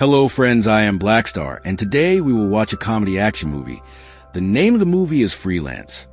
Hello friends, I am Blackstar, and today we will watch a comedy action movie. The name of the movie is Freelance.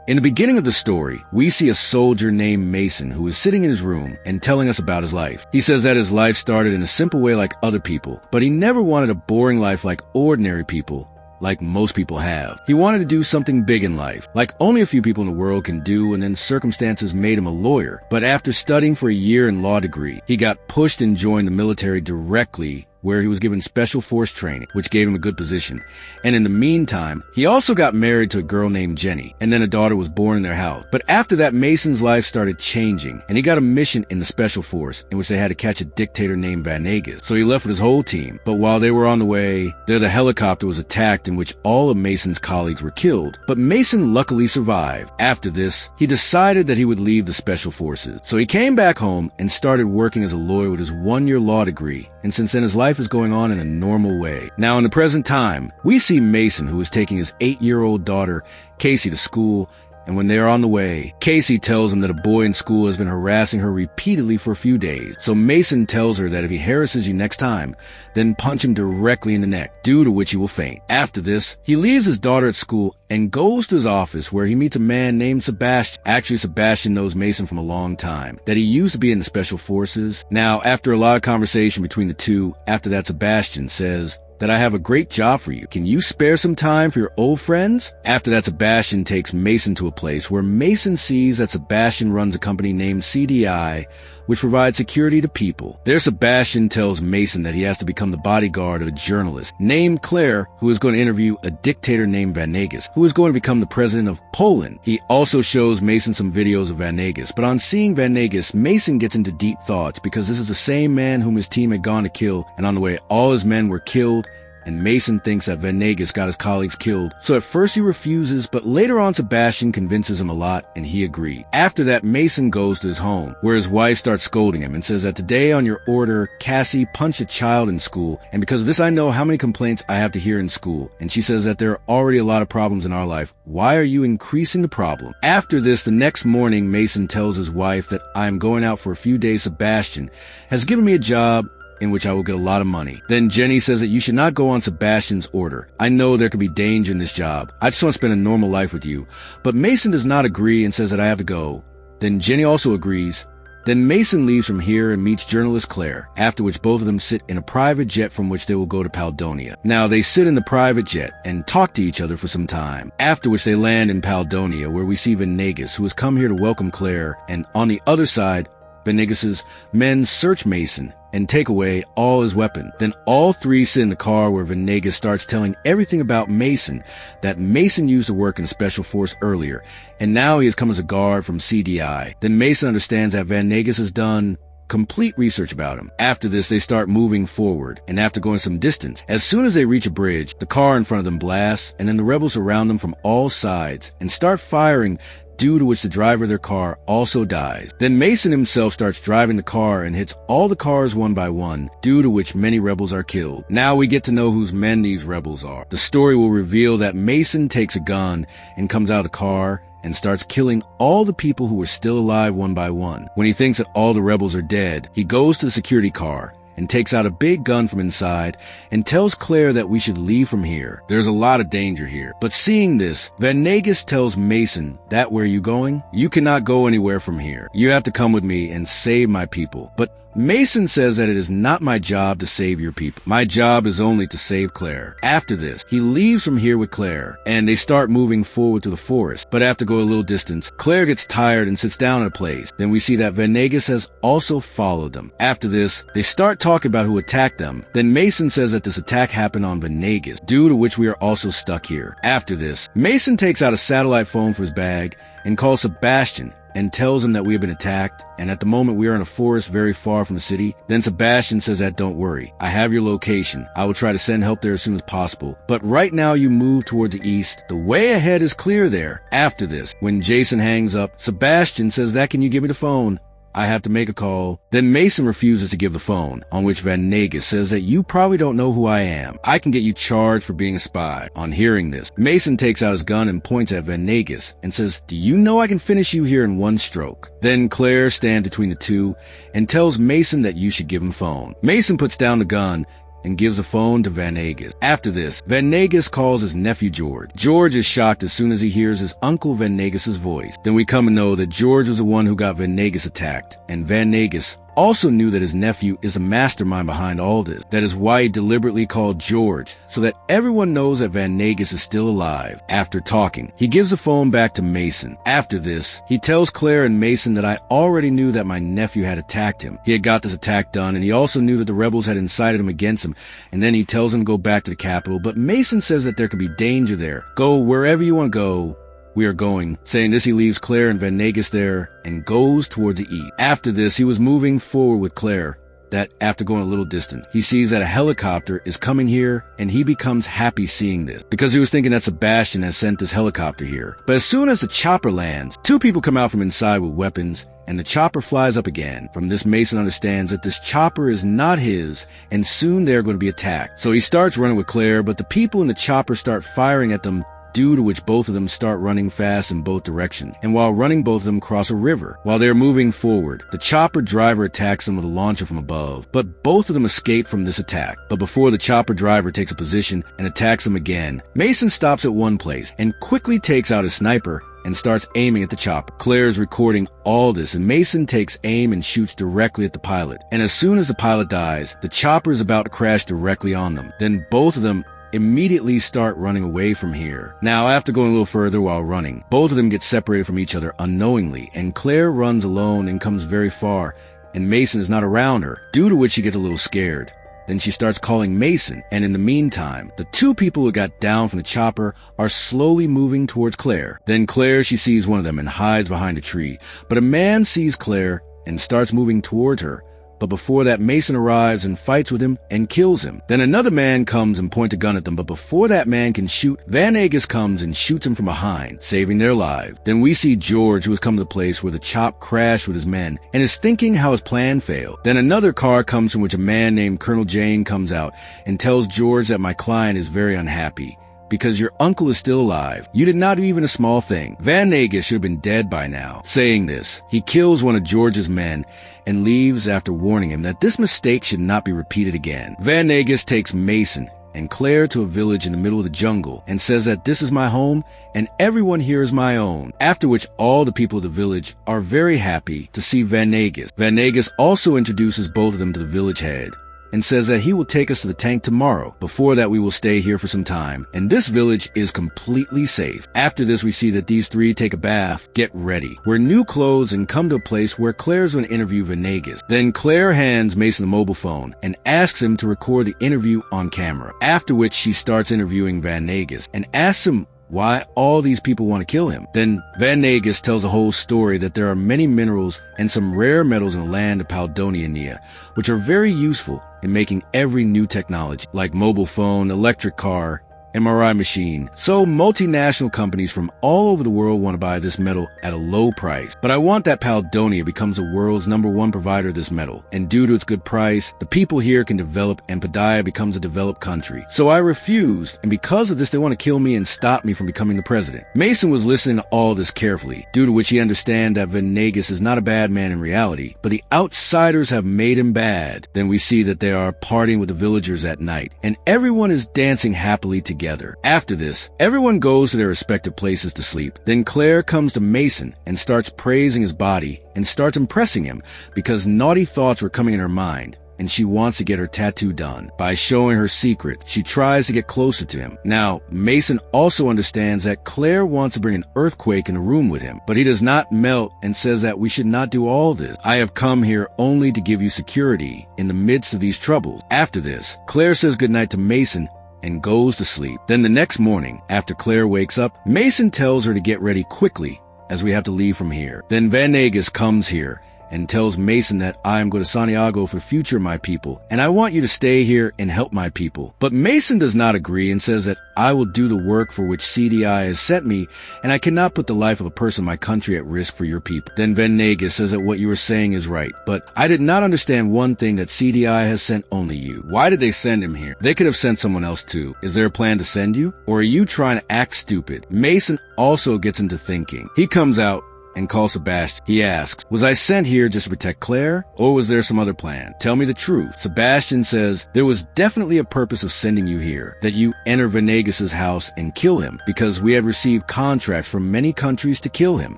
In the beginning of the story, we see a soldier named Mason who is sitting in his room and telling us about his life. He says that his life started in a simple way like other people, but he never wanted a boring life like ordinary people, like most people have. He wanted to do something big in life, like only a few people in the world can do, and then circumstances made him a lawyer. But after studying for a year in law degree, he got pushed and joined the military directly, where he was given special force training, which gave him a good position. And in the meantime, he also got married to a girl named Jenny, and then a daughter was born in their house. But after that, Mason's life started changing, and he got a mission in the special force in which they had to catch a dictator named Venegas. So he left with his whole team. But while they were on the way, the helicopter was attacked in which all of Mason's colleagues were killed. But Mason luckily survived. After this, he decided that he would leave the special forces. So he came back home and started working as a lawyer with his one-year law degree. And since then, his life is going on in a normal way. Now, in the present time, we see Mason, who is taking his 8-year-old daughter, Casey, to school, and when they are on the way, Casey tells him that a boy in school has been harassing her repeatedly for a few days. So Mason tells her that if he harasses you next time, then punch him directly in the neck, due to which he will faint. After this, he leaves his daughter at school and goes to his office where he meets a man named Sebastian. Actually, Sebastian knows Mason from a long time, that he used to be in the special forces. Now, after a lot of conversation between the two, after that Sebastian says that I have a great job for you. Can you spare some time for your old friends? After that, Sebastian takes Mason to a place where Mason sees that Sebastian runs a company named CDI, which provides security to people. There, Sebastian tells Mason that he has to become the bodyguard of a journalist named Claire, who is going to interview a dictator named Venegas, who is going to become the president of Poland. He also shows Mason some videos of Venegas, but on seeing Venegas, Mason gets into deep thoughts because this is the same man whom his team had gone to kill, and on the way, all his men were killed, and Mason thinks that Venegas got his colleagues killed. So at first he refuses, but later on Sebastian convinces him a lot, and he agreed. After that, Mason goes to his home, where his wife starts scolding him and says that today on your order, Cassie punched a child in school, and because of this I know how many complaints I have to hear in school. And she says that there are already a lot of problems in our life. Why are you increasing the problem? After this, the next morning, Mason tells his wife that I am going out for a few days. Sebastian has given me a job in which I will get a lot of money. Then Jenny says that you should not go on Sebastian's order. I know there could be danger in this job. I just want to spend a normal life with you. But Mason does not agree and says that I have to go. Then Jenny also agrees. Then Mason leaves from here and meets journalist Claire, after which both of them sit in a private jet from which they will go to Paldonia. Now, they sit in the private jet and talk to each other for some time, after which they land in Paldonia, where we see Venegas, who has come here to welcome Claire, and on the other side, Venegas's men search Mason and take away all his weapons. Then all three sit in the car where Venegas starts telling everything about Mason, that Mason used to work in a special force earlier, and now he has come as a guard from CDI. Then Mason understands that Venegas has done complete research about him. After this, they start moving forward, and after going some distance, as soon as they reach a bridge, the car in front of them blasts, and then the rebels surround them from all sides and start firing, due to which the driver of their car also dies. Then Mason himself starts driving the car and hits all the cars one by one, due to which many rebels are killed. Now we get to know whose men these rebels are. The story will reveal that Mason takes a gun and comes out of the car and starts killing all the people who are still alive one by one. When he thinks that all the rebels are dead, he goes to the security car and takes out a big gun from inside and tells Claire that we should leave from here. There's a lot of danger here. But seeing this, Venegas tells Mason that where you going? You cannot go anywhere from here. You have to come with me and save my people. But Mason says that it is not my job to save your people. My job is only to save Claire. After this, he leaves from here with Claire, and they start moving forward to the forest. But after going a little distance, Claire gets tired and sits down in a place. Then we see that Venegas has also followed them. After this, they start talking about who attacked them. Then Mason says that this attack happened on Venegas, due to which we are also stuck here. After this, Mason takes out a satellite phone from his bag and calls Sebastian and tells him that we have been attacked, and at the moment we are in a forest very far from the city. Then Sebastian says that don't worry, I have your location. I will try to send help there as soon as possible. But right now you move towards the east. The way ahead is clear there. After this, when Jason hangs up, Sebastian says that can you give me the phone? I have to make a call. Then Mason refuses to give the phone, on which Van Nagus says that you probably don't know who I am. I can get you charged for being a spy. On hearing this, Mason takes out his gun and points at Van Nagus and says, do you know I can finish you here in one stroke? Then Claire stands between the two and tells Mason that you should give him the phone. Mason puts down the gun and gives the phone to Van Nagus. After this, Van Nagus calls his nephew George. George is shocked as soon as he hears his uncle Van Nagus' voice. Then we come to know that George was the one who got Van Nagus attacked, and Van Nagus also knew that his nephew is the mastermind behind all this. That is why he deliberately called George, so that everyone knows that Van Nagus is still alive. After talking, he gives the phone back to Mason. After this, he tells Claire and Mason that I already knew that my nephew had attacked him. He had got this attack done, and he also knew that the rebels had incited him against him, and then he tells him to go back to the capital, but Mason says that there could be danger there. Go wherever you want to go. We are going. Saying this, he leaves Claire and Van Nagus there and goes towards the east. After this, he was moving forward with Claire, that after going a little distance, he sees that a helicopter is coming here, and he becomes happy seeing this, because he was thinking that Sebastian has sent this helicopter here. But as soon as the chopper lands, two people come out from inside with weapons, and the chopper flies up again. From this, Mason understands that this chopper is not his, and soon they're going to be attacked. So he starts running with Claire, but the people in the chopper start firing at them, due to which both of them start running fast in both directions, and while running, both of them cross a river. While they're moving forward, the chopper driver attacks them with a launcher from above, but both of them escape from this attack. But before the chopper driver takes a position and attacks them again, Mason stops at one place and quickly takes out his sniper and starts aiming at the chopper. Claire is recording all this, and Mason takes aim and shoots directly at the pilot. And as soon as the pilot dies, the chopper is about to crash directly on them. Then both of them immediately start running away from here. Now, after going a little further while running, both of them get separated from each other unknowingly, and Claire runs alone and comes very far, and Mason is not around her, due to which she gets a little scared. Then she starts calling Mason, and in the meantime, the two people who got down from the chopper are slowly moving towards Claire. Then Claire, she sees one of them and hides behind a tree, but a man sees Claire and starts moving towards her. But before that, Mason arrives and fights with him and kills him. Then another man comes and points a gun at them, but before that man can shoot, Van Nagus comes and shoots him from behind, saving their lives. Then we see George, who has come to the place where the chop crashed with his men and is thinking how his plan failed. Then another car comes from which a man named Colonel Jane comes out and tells George that my client is very unhappy, because your uncle is still alive. You did not do even a small thing. Van Nagus should have been dead by now. Saying this, he kills one of George's men and leaves after warning him that this mistake should not be repeated again. Van Nagus takes Mason and Claire to a village in the middle of the jungle and says that this is my home and everyone here is my own, after which all the people of the village are very happy to see Van Nagus. Van Nagus also introduces both of them to the village head and says that he will take us to the tank tomorrow. Before that, we will stay here for some time, and this village is completely safe. After this, we see that these three take a bath, get ready, wear new clothes, and come to a place where Claire's going to interview Van Nagus. Then Claire hands Mason the mobile phone and asks him to record the interview on camera, after which she starts interviewing Van Nagus and asks him why all these people want to kill him. Then Van Nagus tells a whole story that there are many minerals and some rare metals in the land of Paldonia, which are very useful in making every new technology, like mobile phone, electric car, MRI machine. So multinational companies from all over the world want to buy this metal at a low price. But I want that Paldonia becomes the world's #1 provider of this metal. And due to its good price, the people here can develop and Paldonia becomes a developed country. So I refused, and because of this, they want to kill me and stop me from becoming the president. Mason was listening to all this carefully, due to which he understands that Van Nagus is not a bad man in reality, but the outsiders have made him bad. Then we see that they are partying with the villagers at night, and everyone is dancing happily together. After this, everyone goes to their respective places to sleep. Then Claire comes to Mason and starts praising his body and starts impressing him because naughty thoughts were coming in her mind, and she wants to get her tattoo done. By showing her secret, she tries to get closer to him. Now, Mason also understands that Claire wants to bring an earthquake in a room with him, but he does not melt and says that we should not do all this. I have come here only to give you security in the midst of these troubles. After this, Claire says goodnight to Mason and goes to sleep. Then the next morning, after Claire wakes up, Mason tells her to get ready quickly as we have to leave from here. Then Van Nagus comes here and tells Mason that I am going to Santiago for the future of my people, and I want you to stay here and help my people. But Mason does not agree and says that I will do the work for which CDI has sent me, and I cannot put the life of a person in my country at risk for your people. Then Venegas says that what you are saying is right, but I did not understand one thing, that CDI has sent only you. Why did they send him here? They could have sent someone else too. Is there a plan to send you? Or are you trying to act stupid? Mason also gets into thinking. He comes out and calls Sebastian. He asks, was I sent here just to protect Claire, or was there some other plan? Tell me the truth. Sebastian says there was definitely a purpose of sending you here, that you enter Venegas' house and kill him, because we had received contracts from many countries to kill him.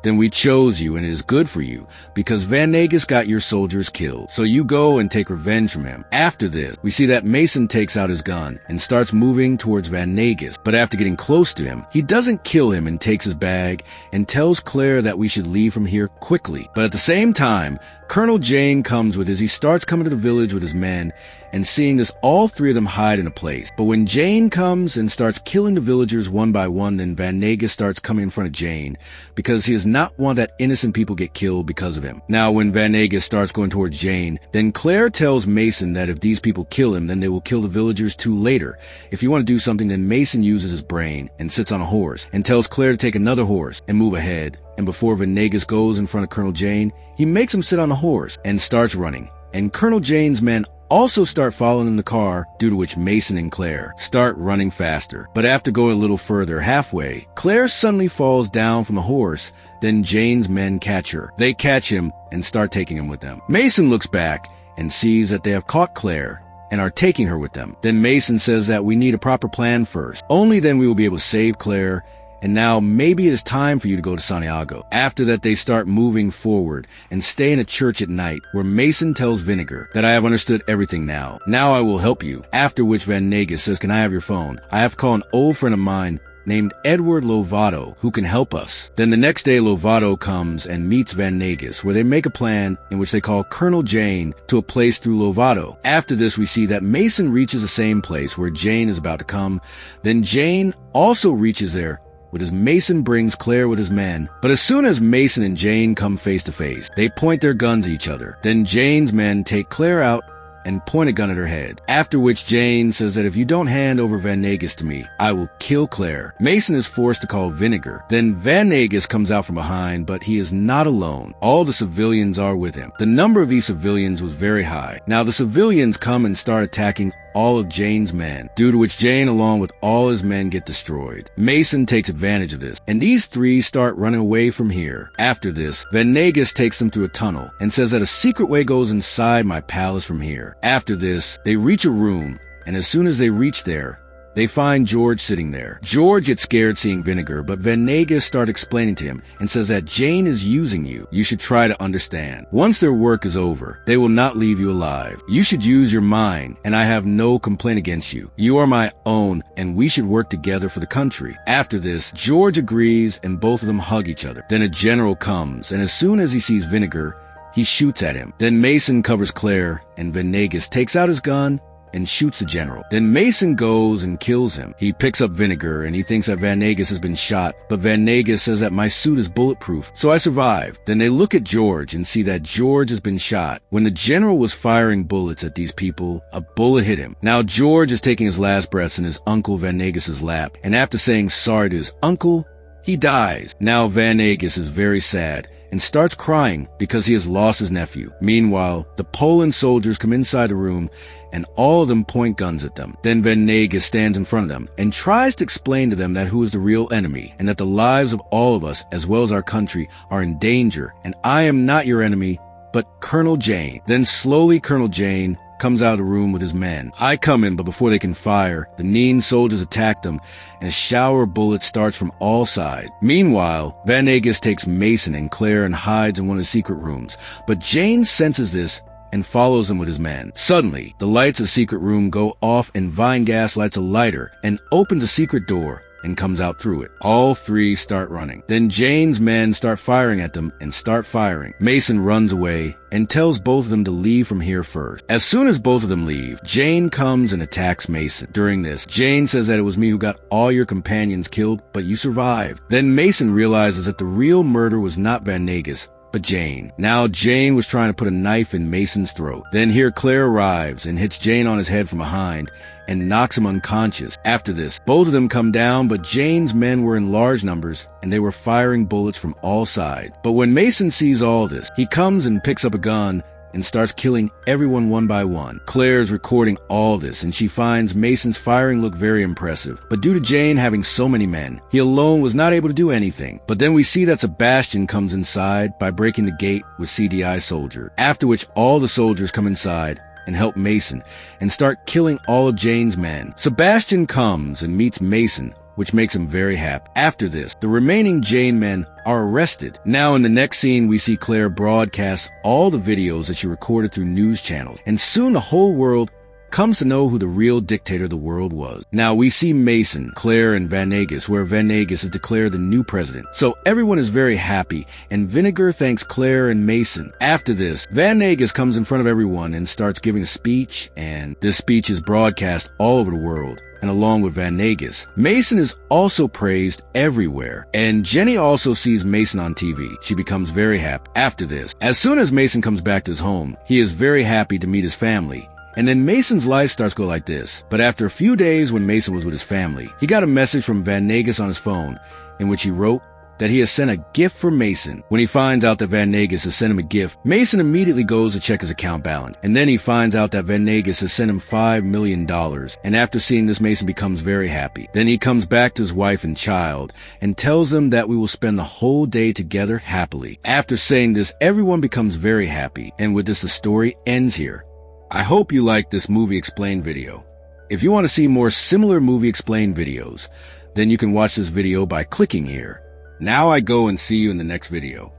Then we chose you, and it is good for you, because Venegas got your soldiers killed. So you go and take revenge from him. After this, we see that Mason takes out his gun and starts moving towards Venegas, but after getting close to him, he doesn't kill him and takes his bag and tells Claire that we should leave from here quickly. But at the same time, Colonel Jane comes with as he starts coming to the village with his men, and seeing this, all three of them hide in a place. But when Jane comes and starts killing the villagers one by one, then Venegas starts coming in front of Jane, because he does not want that innocent people get killed because of him. Now when Venegas starts going towards Jane, then Claire tells Mason that if these people kill him, then they will kill the villagers too later. If you want to do something, then Mason uses his brain and sits on a horse, and tells Claire to take another horse and move ahead. And before Venegas goes in front of Colonel Jane, he makes him sit on a horse and starts running. And Colonel Jane's men also start following in the car, due to which Mason and Claire start running faster. But after going a little further, halfway, Claire suddenly falls down from the horse. Then Jane's men catch her. They catch him and start taking him with them. Mason looks back and sees that they have caught Claire and are taking her with them. Then Mason says that we need a proper plan first. Only then we will be able to save Claire. And now maybe it is time for you to go to Santiago. After that, they start moving forward and stay in a church at night, where Mason tells Vinegar that I have understood everything now. Now I will help you. After which Venegas says, can I have your phone? I have to call an old friend of mine named Edward Lovato, who can help us. Then the next day, Lovato comes and meets Venegas, where they make a plan in which they call Colonel Jane to a place through Lovato. After this, we see that Mason reaches the same place where Jane is about to come. Then Jane also reaches there, as Mason brings Claire with his men. But as soon as Mason and Jane come face to face, they point their guns at each other. Then Jane's men take Claire out and point a gun at her head. After which Jane says that if you don't hand over Venegas to me, I will kill Claire. Mason is forced to call Vinegar. Then Venegas comes out from behind, but he is not alone. All the civilians are with him. The number of these civilians was very high. Now the civilians come and start attacking all of Jane's men, due to which Jane along with all his men get destroyed. Mason takes advantage of this, and these three start running away from here. After this, Venegas takes them through a tunnel and says that a secret way goes inside my palace from here. After this, they reach a room, and as soon as they reach there, they find George sitting there. George gets scared seeing Vinegar, but Venegas starts explaining to him and says that Jane is using you. You should try to understand. Once their work is over, they will not leave you alive. You should use your mind, and I have no complaint against you. You are my own, and we should work together for the country. After this, George agrees, and both of them hug each other. Then a general comes, and as soon as he sees Vinegar, he shoots at him. Then Mason covers Claire, and Venegas takes out his gun and shoots the general. Then Mason goes and kills him. He picks up Vinegar, and he thinks that Venegas has been shot, but Venegas says that my suit is bulletproof, so I survived. Then they look at George and see that George has been shot. When the general was firing bullets at these people, a bullet hit him. Now George is taking his last breaths in his uncle Venegas' lap, and after saying sorry to his uncle, he dies. Now Venegas is very sad and starts crying because he has lost his nephew. Meanwhile, the Poland soldiers come inside the room, and all of them point guns at them. Then Venegas stands in front of them and tries to explain to them that who is the real enemy, and that the lives of all of us, as well as our country, are in danger, and I am not your enemy, but Colonel Jane. Then slowly Colonel Jane comes out of the room with his men. I come in, but before they can fire, the Neen soldiers attack them, and a shower of bullets starts from all sides. Meanwhile, Venegas takes Mason and Claire and hides in one of the secret rooms, but Jane senses this and follows them with his men. Suddenly, the lights of the secret room go off, and Vinegas lights a lighter and opens a secret door and comes out through it. All three start running. Then Jane's men start firing at them and start firing. Mason runs away and tells both of them to leave from here first. As soon as both of them leave, Jane comes and attacks Mason. During this, Jane says that it was me who got all your companions killed, but you survived. Then Mason realizes that the real murder was not Venegas, but but Jane. Now Jane was trying to put a knife in Mason's throat. Then here Claire arrives and hits Jane on his head from behind and knocks him unconscious. After this, both of them come down, but Jane's men were in large numbers and they were firing bullets from all sides. But when Mason sees all this, he comes and picks up a gun and starts killing everyone one by one. Claire's recording all this, and she finds Mason's firing look very impressive. But due to Jane having so many men, he alone was not able to do anything. But then we see that Sebastian comes inside by breaking the gate with CDI soldier, after which all the soldiers come inside and help Mason and start killing all of Jane's men. Sebastian comes and meets Mason, which makes him very happy. After this, the remaining Jane men are arrested. Now in the next scene, we see Claire broadcast all the videos that she recorded through news channels, and soon the whole world comes to know who the real dictator of the world was. Now we see Mason, Claire, and Van Nagus, where Van Nagus is declared the new president. So everyone is very happy, and Vinegar thanks Claire and Mason. After this, Van Nagus comes in front of everyone and starts giving a speech, and this speech is broadcast all over the world. And along with Van Nagus, Mason is also praised everywhere. And Jenny also sees Mason on TV. She becomes very happy. After this, as soon as Mason comes back to his home, he is very happy to meet his family. And then Mason's life starts to go like this. But after a few days when Mason was with his family, he got a message from Van Nagus on his phone in which he wrote that he has sent a gift for Mason. When he finds out that Van Nagus has sent him a gift, Mason immediately goes to check his account balance. And then he finds out that Van Nagus has sent him $5 million. And after seeing this, Mason becomes very happy. Then he comes back to his wife and child and tells them that we will spend the whole day together happily. After saying this, everyone becomes very happy. And with this, the story ends here. I hope you liked this movie explained video. If you want to see more similar movie explained videos, then you can watch this video by clicking here. Now I go and see you in the next video.